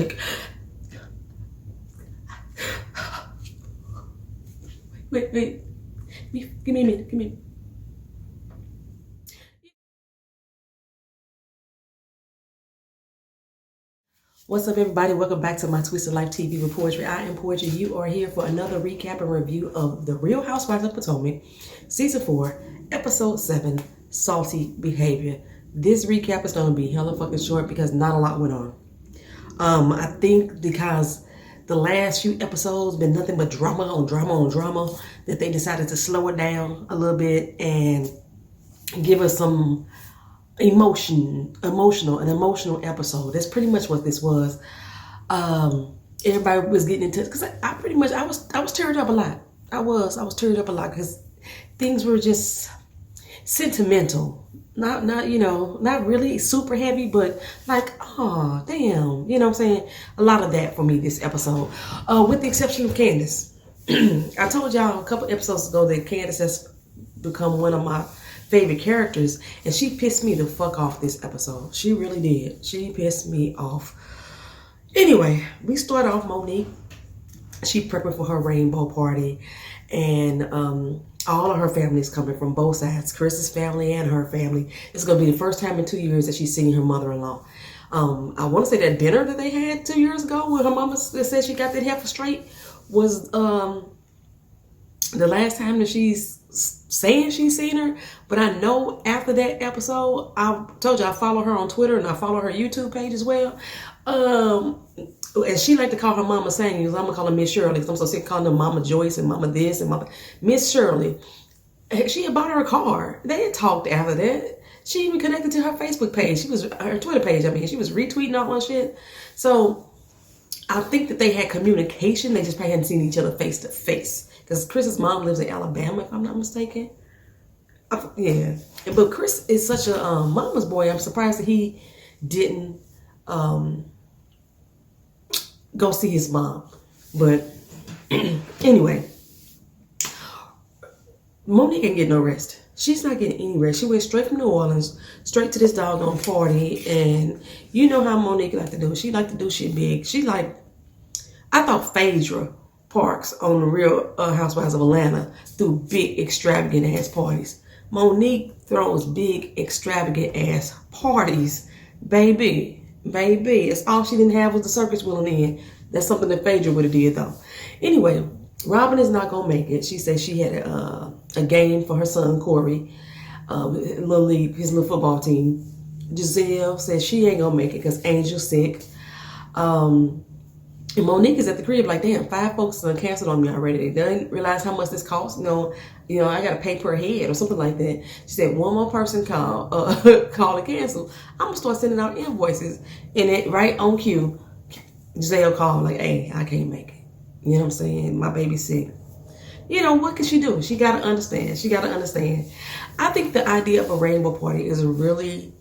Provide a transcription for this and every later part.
Like, wait. Give me a minute. Give me a minute. What's up, everybody? Welcome back to my Twisted Life TV with Poetry. I am Poetry. You are here for another recap and review of The Real Housewives of Potomac, Season 4, Episode 7, Salty Behavior. This recap is going to be hella fucking short because not a lot went on. I think because the last few episodes been nothing but drama on drama on drama that they decided to slow it down a little bit and give us some emotional episode. That's pretty much what this was. Everybody was getting into it because I was teared up a lot. I was teared up a lot because things were just sentimental. Not really super heavy, but like, oh damn, you know what I'm saying? A lot of that for me this episode. With the exception of Candiace. I told y'all a couple episodes ago that Candiace has become one of my favorite characters, and she pissed me the fuck off this episode. She really did. She pissed me off. Anyway, we start off Monique. She prepping for her rainbow party, and all of her family is coming from both sides, Chris's family and her family. It's going to be the first time in 2 years that she's seeing her mother-in-law. I want to say that dinner that they had 2 years ago when her mama said she got that heifer straight was the last time that she's saying she's seen her. But I know after that episode, I told you I follow her on Twitter and I follow her YouTube page as well. And she like to call her mama saying, I'm gonna call her Miss Shirley because I'm so sick of calling her Mama Joyce and Mama this and Mama Miss Shirley. She had bought her a car. They had talked after that. She even connected to her Facebook page. Her Twitter page. She was retweeting all that shit. So I think that they had communication. They just probably hadn't seen each other face to face. Because Chris's mom lives in Alabama, if I'm not mistaken. Yeah. But Chris is such a mama's boy. I'm surprised that he didn't go see his mom. But anyway, Monique ain't getting no rest. She's not getting any rest. She went straight from New Orleans, straight to this doggone party. And you know how Monique like to do. She like to do shit big. I thought Phaedra Parks on The Real Housewives of Atlanta threw big, extravagant ass parties. Monique throws big, extravagant ass parties. Baby. It's all she didn't have was the circus wheel in. That's something that Phaedra would have did though. Anyway, Robin is not gonna make it. She said she had a game for her son Corey, his little football team. Giselle says she ain't gonna make it because Angel's sick. And Monique is at the crib like, damn, 5 folks done canceled on me already. They didn't realize how much this costs. I got to pay per head or something like that. She said, one more person call and cancel. I'm going to start sending out invoices. And it right on cue, Giselle called like, hey, I can't make it. You know what I'm saying? My baby's sick. What can she do? She got to understand. I think the idea of a rainbow party is really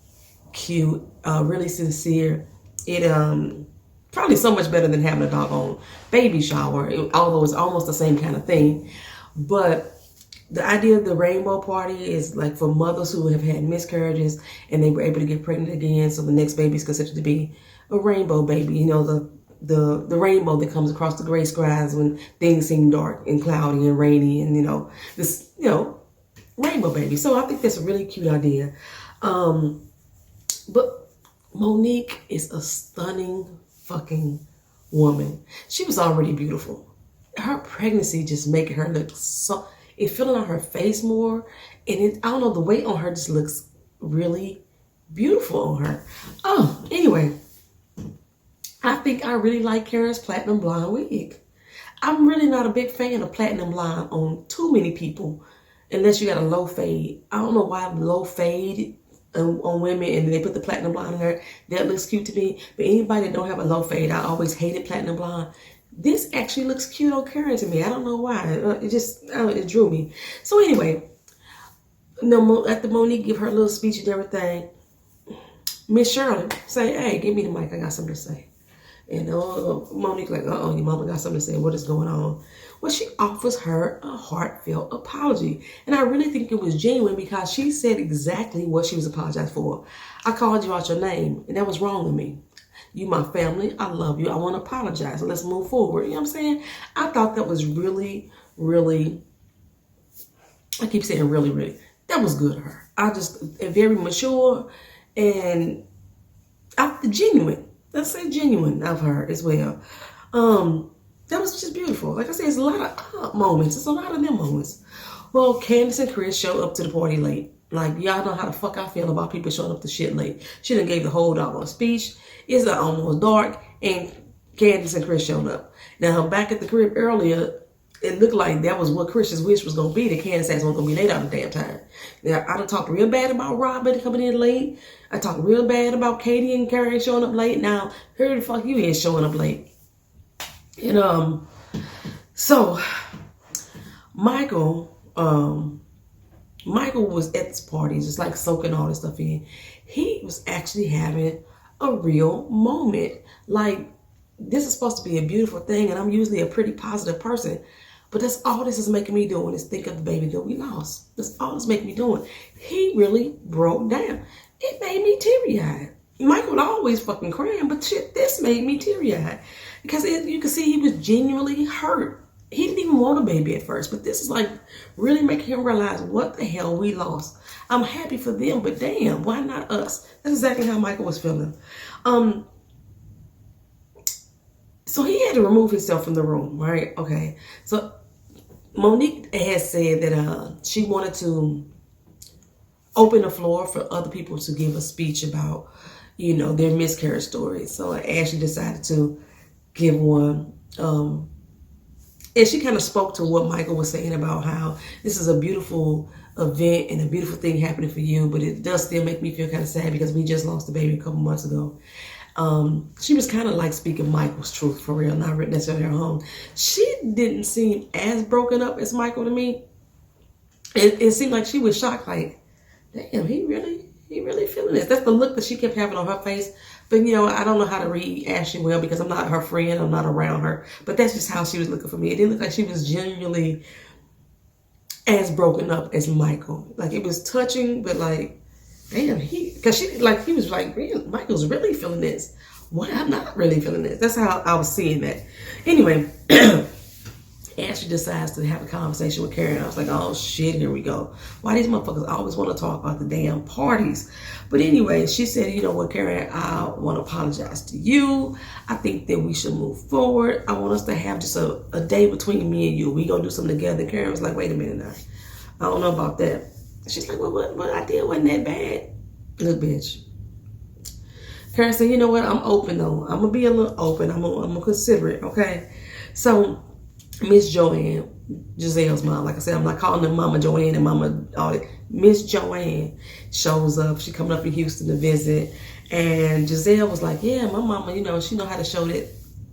cute, really sincere. It, probably so much better than having a doggone baby shower, although it's almost the same kind of thing. But the idea of the rainbow party is like for mothers who have had miscarriages and they were able to get pregnant again, so the next baby is considered to be a rainbow baby. The rainbow that comes across the gray skies when things seem dark and cloudy and rainy, and this rainbow baby. So I think that's a really cute idea. But Monique is a stunning fucking woman. She was already beautiful. Her pregnancy just making her look so, it filling on her face more, and I don't know, the weight on her just looks really beautiful on her. Anyway, I think I really like Karen's platinum blonde wig. I'm really not a big fan of platinum blonde on too many people unless you got a low fade. I don't know why low fade on women and they put the platinum blonde in there. That looks cute to me. But anybody that don't have a low fade, I always hated platinum blonde. This actually looks cute on Karen to me. I don't know why. It drew me. So anyway, after Monique give her little speech and everything, Miss Shirley say, hey, give me the mic. I got something to say. And Monique like, your mama got something to say. What is going on? Well, she offers her a heartfelt apology. And I really think it was genuine because she said exactly what she was apologizing for. I called you out your name, and that was wrong to me. You my family. I love you. I want to apologize. Let's move forward. You know what I'm saying? I thought that was really, really, I keep saying really, really, that was good of her. I just, very mature and genuine. Let's say genuine of her as well. That was just beautiful. Like I said, it's a lot of moments. It's a lot of them moments. Well, Candiace and Chris show up to the party late. Like, y'all know how the fuck I feel about people showing up to shit late. She done gave the whole doggone speech. It's almost dark, and Candiace and Chris showed up. Now, back at the crib earlier, it looked like that was what Chris's wish was going to be, that Candiace wasn't going to be late all the damn time. Now, I done talked real bad about Robin coming in late. I talked real bad about Katie and Karen showing up late. Now, who the fuck you is showing up late? And, so, Michael was at this party, just like soaking all this stuff in. He was actually having a real moment. Like, this is supposed to be a beautiful thing, and I'm usually a pretty positive person. But that's all this is making me doing is think of the baby that we lost. That's all it's making me doing. He really broke down. It made me teary-eyed. Michael would always fucking crying, but shit, this made me teary-eyed. Because you can see he was genuinely hurt. He didn't even want a baby at first, but this is like really making him realize what the hell we lost. I'm happy for them, but damn, why not us? That's exactly how Michael was feeling. So he had to remove himself from the room, right? Okay. So Monique has said that she wanted to open the floor for other people to give a speech about, you know, their miscarriage stories. So Ashley decided to give one. And she kind of spoke to what Michael was saying about how this is a beautiful event and a beautiful thing happening for you, but it does still make me feel kind of sad because we just lost a baby a couple months ago. She was kind of like speaking Michael's truth for real, not necessarily her own. She didn't seem as broken up as Michael to me. It seemed like she was shocked, like, damn, he really feeling this. That's the look that she kept having on her face. But, you know, I don't know how to read Ashley well because I'm not her friend. I'm not around her. But that's just how she was looking for me. It didn't look like she was genuinely as broken up as Michael. Like, it was touching, but like, damn, he was like, Michael's really feeling this. Why I'm not really feeling this? That's how I was seeing that. Anyway, Ashley decides to have a conversation with Karen. I was like, oh shit, here we go. Why these motherfuckers always want to talk about the damn parties? But anyway, she said, you know what, Karen, I want to apologize to you. I think that we should move forward. I want us to have just a day between me and you. We gonna do something together. And Karen was like, wait a minute now. I don't know about that. She's like, well, what I did wasn't that bad. Look, bitch. Karen said, you know what, I'm open though. I'm gonna be a little open. I'm gonna consider it, okay? So Miss Joanne, Giselle's mom, like I said, I'm not calling them Mama Joanne and Mama all that. Miss Joanne shows up. She coming up in Houston to visit. And Giselle was like, yeah, my mama, you know, she know how to show that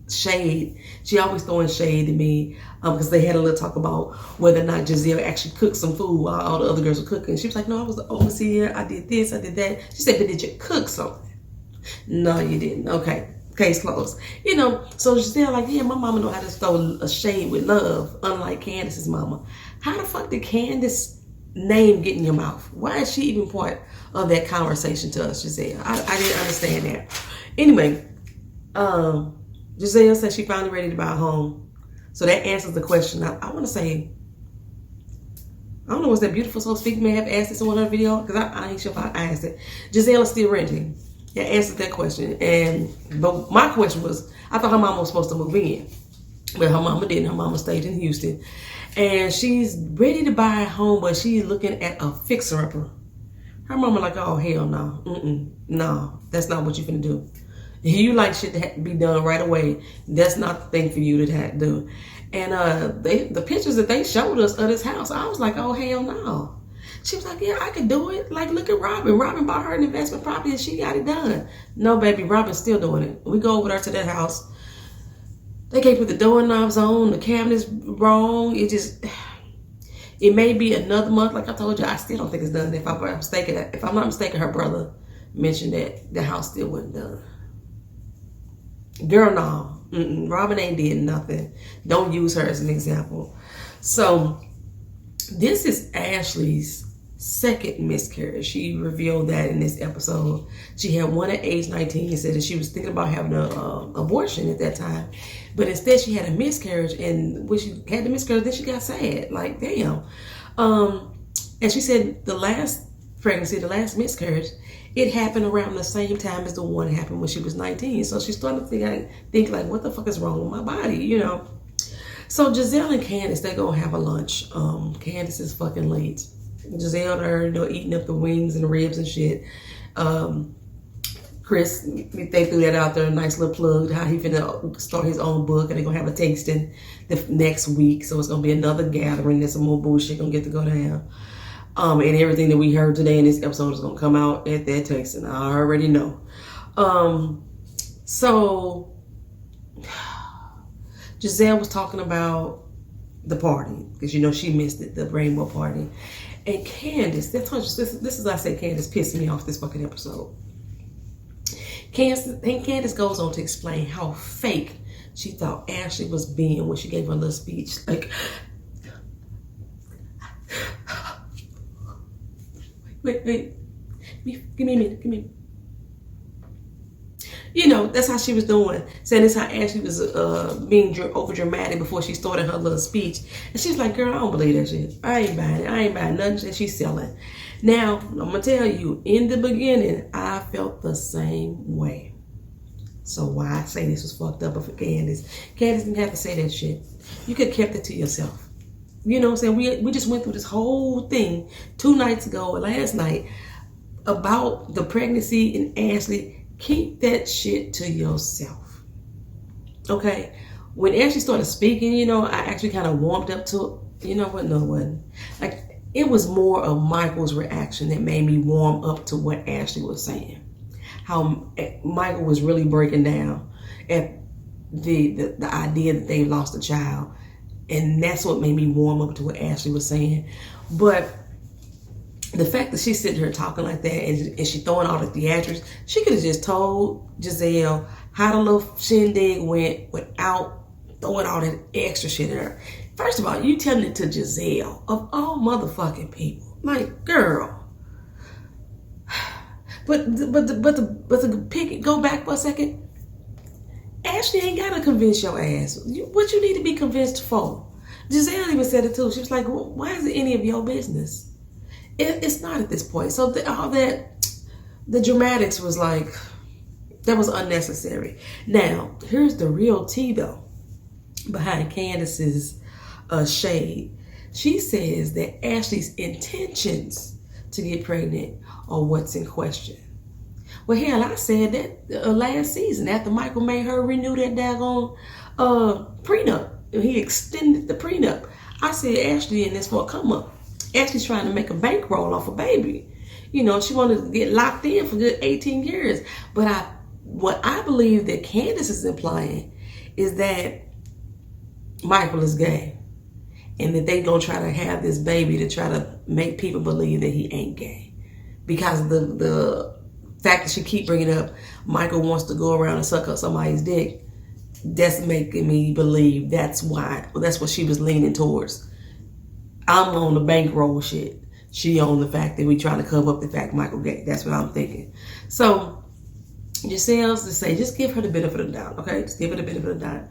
shade. She always throwing shade at me because they had a little talk about whether or not Giselle actually cooked some food while all the other girls were cooking. She was like, no, I was the overseer. I did this, I did that. She said, but did you cook something? No, you didn't. Okay. Case closed. You know, so Giselle like, yeah, my mama know how to throw a shade with love, unlike Candice's mama. How the fuck did Candice name get in your mouth? Why is she even part of that conversation to us, Giselle? I didn't understand that. Anyway, Giselle said she finally ready to buy a home. So that answers the question. I want to say, I don't know, was that Beautiful Soul Speak may have asked this in one of her video? Because I ain't sure if I asked it. Giselle is still renting. Yeah, answered that question. But my question was, I thought her mama was supposed to move in. But her mama didn't. Her mama stayed in Houston. And she's ready to buy a home, but she's looking at a fixer-upper. Her mama like, oh, hell no. No, that's not what you finna do. You like shit to be done right away. That's not the thing for you to have to do. And the pictures that they showed us of this house, I was like, oh, hell no. She was like, yeah, I could do it. Like, look at Robin. Robin bought her an investment property and she got it done. No, baby, Robin's still doing it. We go over there to that house. They can't put the doorknobs on. The cabinet's wrong. It may be another month. Like I told you, I still don't think it's done. If I'm not mistaken, her brother mentioned that the house still wasn't done. Girl, no. Robin ain't did nothing. Don't use her as an example. So this is Ashley's second miscarriage. She revealed that in this episode. She had one at age 19 and said that she was thinking about having an abortion at that time. But instead she had a miscarriage, and when she had the miscarriage, then she got sad. Like, damn. And she said the last pregnancy, the last miscarriage, it happened around the same time as the one happened when she was 19. So she started to think like, what the fuck is wrong with my body, you know? So Giselle and Candiace, they're going to have a lunch. Candiace is fucking late. Giselle and her, you know, eating up the wings and the ribs and shit. Chris, they threw that out there, a nice little plug, how he finna start his own book, and they're gonna have a tasting the next week. So it's gonna be another gathering. There's some more bullshit gonna get to go down. And everything that we heard today in this episode is gonna come out at that tasting. I already know. So Giselle was talking about the party, because you know she missed it, the rainbow party. And Candiace, this is I said Candiace pissed me off this fucking episode. Candiace goes on to explain how fake she thought Ashley was being when she gave her little speech. Like, wait, give me a minute. You know, that's how she was doing. Saying this how Ashley was being over dramatic before she started her little speech. And she's like, girl, I don't believe that shit. I ain't buying it. I ain't buying nothing that she's selling. Now, I'm going to tell you, in the beginning, I felt the same way. So why I say this was fucked up for Candiace. Candiace didn't have to say that shit. You could have kept it to yourself. You know what I'm saying? We just went through this whole thing 2 nights ago or last night about the pregnancy and Ashley. Keep that shit to yourself. Okay? When Ashley started speaking, you know, I actually kind of warmed up to it. You know what? No, it wasn't. Like, it was more of Michael's reaction that made me warm up to what Ashley was saying. How Michael was really breaking down at the idea that they lost a child. And that's what made me warm up to what Ashley was saying. But the fact that she's sitting here talking like that and she throwing all the theatrics, she could have just told Giselle how the little shindig went without throwing all that extra shit in her. First of all, you telling it to Giselle, of all motherfucking people. Like, girl. But to pick it, go back for a second. Ashley ain't gotta convince your ass. What you need to be convinced for? Giselle even said it too. She was like, well, why is it any of your business? It's not at this point. So all that, the dramatics was like, that was unnecessary. Now, here's the real tea though, behind Candiace's shade. She says that Ashley's intentions to get pregnant are what's in question. Well, hell, I said that last season after Michael made her renew that daggone prenup. He extended the prenup. I said Ashley in this for a come up. Ashley's trying to make a bankroll off a baby. You know, she wanted to get locked in for good 18 years. But what I believe that Candiace is implying is that Michael is gay. And that they gonna try to have this baby to try to make people believe that he ain't gay. Because the fact that she keep bringing up Michael wants to go around and suck up somebody's dick, that's making me believe that's what she was leaning towards. I'm on the bankroll shit. She on the fact that we trying to cover up the fact Michael gay. That's what I'm thinking. So Giselle's to say, just give her the benefit of the doubt, okay? Just give her the benefit of the doubt.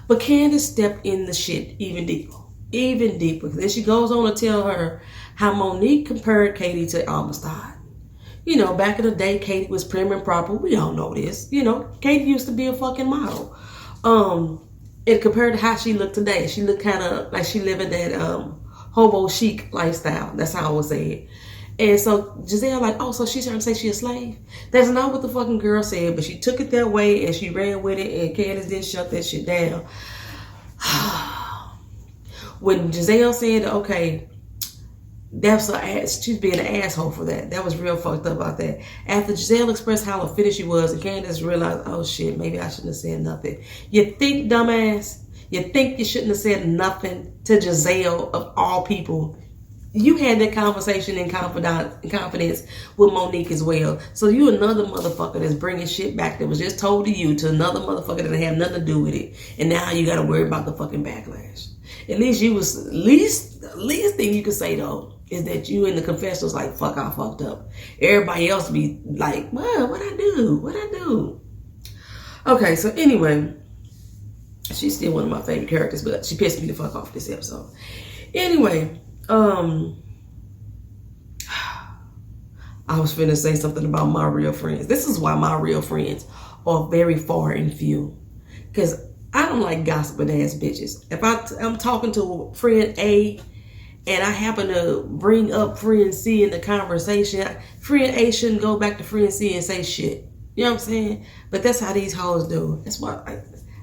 But Candiace stepped in the shit even deeper. Even deeper. Then she goes on to tell her how Monique compared Katie to Amistad. You know, back in the day, Katie was prim and proper. We all know this. You know, Katie used to be a fucking model. And compared to how she looked today, she looked kind of like she living that hobo chic lifestyle. That's how I would say it. And so Giselle like, oh, so she's trying to say she's a slave? That's not what the fucking girl said, but she took it that way and she ran with it, and Candiace didn't shut that shit down. When Giselle said, okay, she's being an asshole for that. That was real fucked up about that. After Giselle expressed how offended she was, and Candiace realized, oh shit, maybe I shouldn't have said nothing. You think, dumbass? You think you shouldn't have said nothing to Giselle of all people? You had that conversation in confidence with Monique as well. So you another motherfucker that's bringing shit back that was just told to you to another motherfucker that didn't have nothing to do with it. And now you got to worry about the fucking backlash. At least you was, least thing you could say though, is that you in the confessional's like, fuck, I fucked up. Everybody else be like, what'd I do? What'd I do? Okay, so anyway, she's still one of my favorite characters, but she pissed me the fuck off this episode. Anyway, I was finna say something about my real friends. This is why my real friends are very far and few. Because I don't like gossiping ass bitches. If I'm talking to friend A and I happen to bring up friend C in the conversation, friend A shouldn't go back to friend C and say shit. You know what I'm saying? But that's how these hoes do. That's why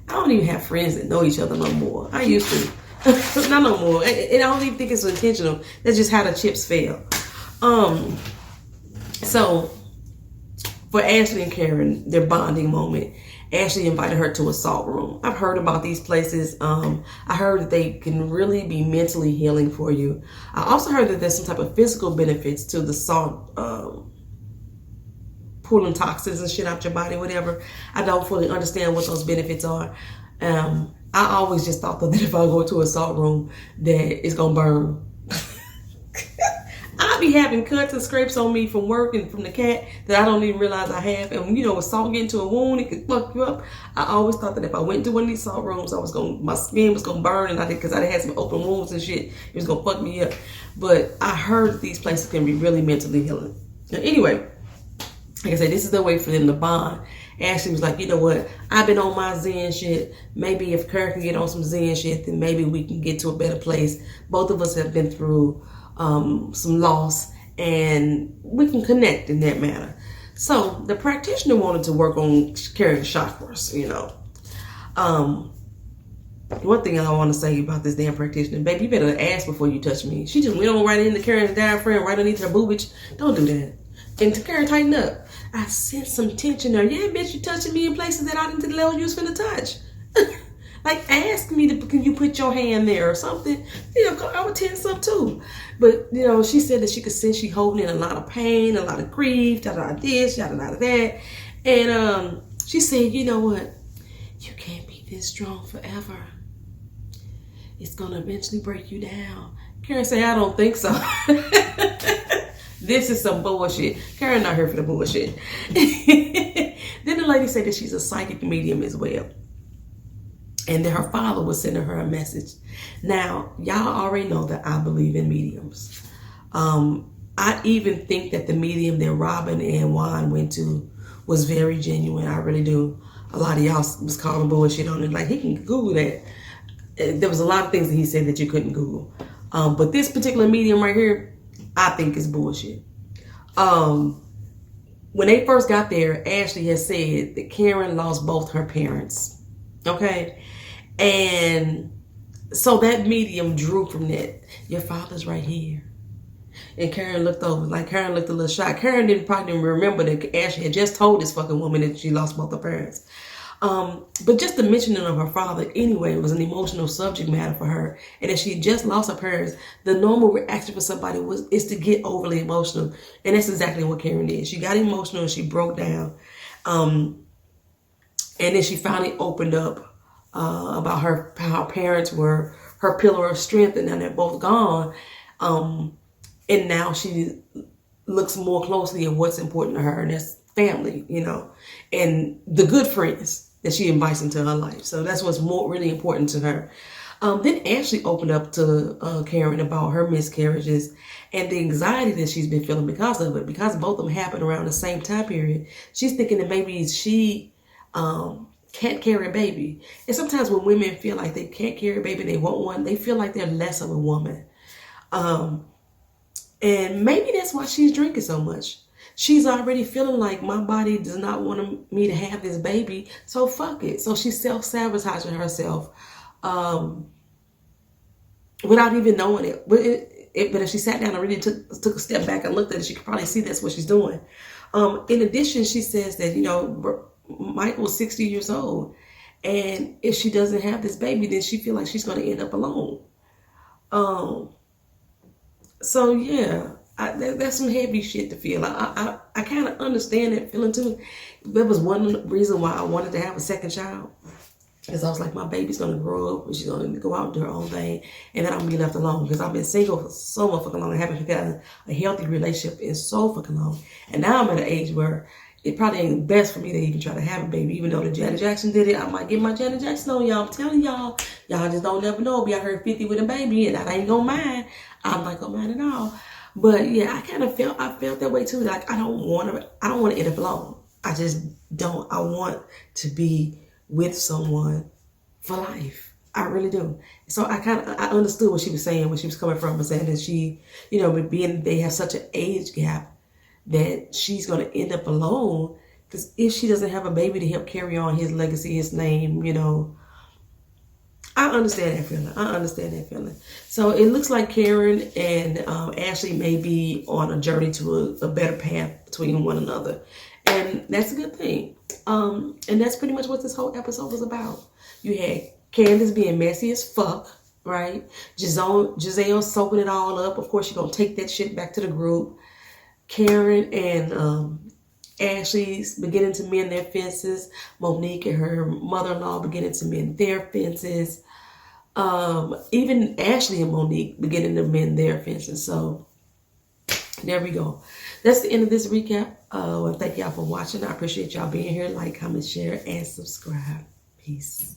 I don't even have friends that know each other no more. I used to. Not no more. And I don't even think it's intentional. That's just how the chips fell. So, for Ashley and Karen, their bonding moment, Ashley invited her to a salt room. I've heard about these places. I heard that they can really be mentally healing for you. I also heard that there's some type of physical benefits to the salt, pulling toxins and shit out your body, whatever. I don't fully understand what those benefits are. I always just thought that if I go to a salt room, that it's gonna burn. I be having cuts and scrapes on me from work and from the cat that I don't even realize I have. And you know, with salt getting to a wound, it could fuck you up. I always thought that if I went to one of these salt rooms, my skin was gonna burn, and because I had some open wounds and shit, it was gonna fuck me up. But I heard these places can be really mentally healing. Now, anyway, like I said, this is the way for them to bond. Ashley was like, you know what? I've been on my Zen shit. Maybe if Karen can get on some Zen shit, then maybe we can get to a better place. Both of us have been through some loss, and we can connect in that manner. So the practitioner wanted to work on Karen's chakras, you know. One thing I want to say about this damn practitioner, baby, you better ask before you touch me. She just went on right into Karen's diaphragm, right underneath her boobage. Don't do that. And to Karen, tighten up. I sense some tension there. Yeah, bitch, you touching me in places that I didn't know you was finna touch. Like, ask me, can you put your hand there or something? You know, I would tense up too. But, you know, she said that she could sense she holding in a lot of pain, a lot of grief, da-da-da this, da-da-da that. And she said, you know what? You can't be this strong forever. It's going to eventually break you down. Karen said, I don't think so. This is some bullshit. Karen not here for the bullshit. Then the lady said that she's a psychic medium as well. And that her father was sending her a message. Now, y'all already know that I believe in mediums. I even think that the medium that Robin and Juan went to was very genuine. I really do. A lot of y'all was calling bullshit on it. Like, he can Google that. There was a lot of things that he said that you couldn't Google. But this particular medium right here, I think is bullshit. When they first got there, Ashley had said that Karen lost both her parents. Okay? And so that medium drew from that. Your father's right here. And Karen looked over, like Karen looked a little shocked. Karen probably didn't remember that Ashley had just told this fucking woman that she lost both her parents. But just the mentioning of her father anyway was an emotional subject matter for her. And if she just lost her parents, the normal reaction for somebody is to get overly emotional. And that's exactly what Karen did. She got emotional and she broke down. And then she finally opened up about how her parents were her pillar of strength, and now they're both gone. And now she looks more closely at what's important to her, and that's family, you know, and the good friends that she invites into her life. So that's what's really important to her. Then Ashley opened up to Karen about her miscarriages and the anxiety that she's been feeling because of it, because both of them happened around the same time period. She's thinking that maybe she can't carry a baby. And sometimes when women feel like they can't carry a baby, they want one, they feel like they're less of a woman. And maybe that's why she's drinking so much. She's already feeling like my body does not want me to have this baby, so fuck it. So she's self-sabotaging herself without even knowing it. But if she sat down and really took a step back and looked at it, she could probably see that's what she's doing. In addition, she says that, you know, Michael's 60 years old, and if she doesn't have this baby, then she feels like she's going to end up alone. So yeah, that's some heavy shit to feel. I kind of understand that feeling too. That was one reason why I wanted to have a second child. Because I was like, my baby's going to grow up and she's going to go out and do her own thing. And then I'm going to be left alone. Because I've been single for so motherfucking long. I haven't gotten a healthy relationship in so fucking long. And now I'm at an age where it probably ain't best for me to even try to have a baby. Even though the Janet Jackson did it, I might get my Janet Jackson on, y'all. I'm telling y'all. Y'all just don't never know. Be out here 50 with a baby and I ain't gonna mind. I'm not gonna mind at all. But yeah, I felt that way too. Like I don't want to end up alone. I just don't. I want to be with someone for life. I really do. So I understood what she was saying, where she was coming from, and saying that she, they have such an age gap that she's going to end up alone, because if she doesn't have a baby to help carry on his legacy, his name, I understand that feeling. So it looks like Karen and Ashley may be on a journey to a better path between one another. And that's a good thing. And that's pretty much what this whole episode was about. You had Candiace being messy as fuck, right? Giselle soaking it all up. Of course, she's going to take that shit back to the group. Karen and Ashley's beginning to mend their fences. Monique and her mother-in-law beginning to mend their fences. Even Ashley and Monique beginning to mend their fences. So there we go. That's the end of this recap. Well, thank y'all for watching. I appreciate y'all being here. Like, comment, share, and subscribe. Peace.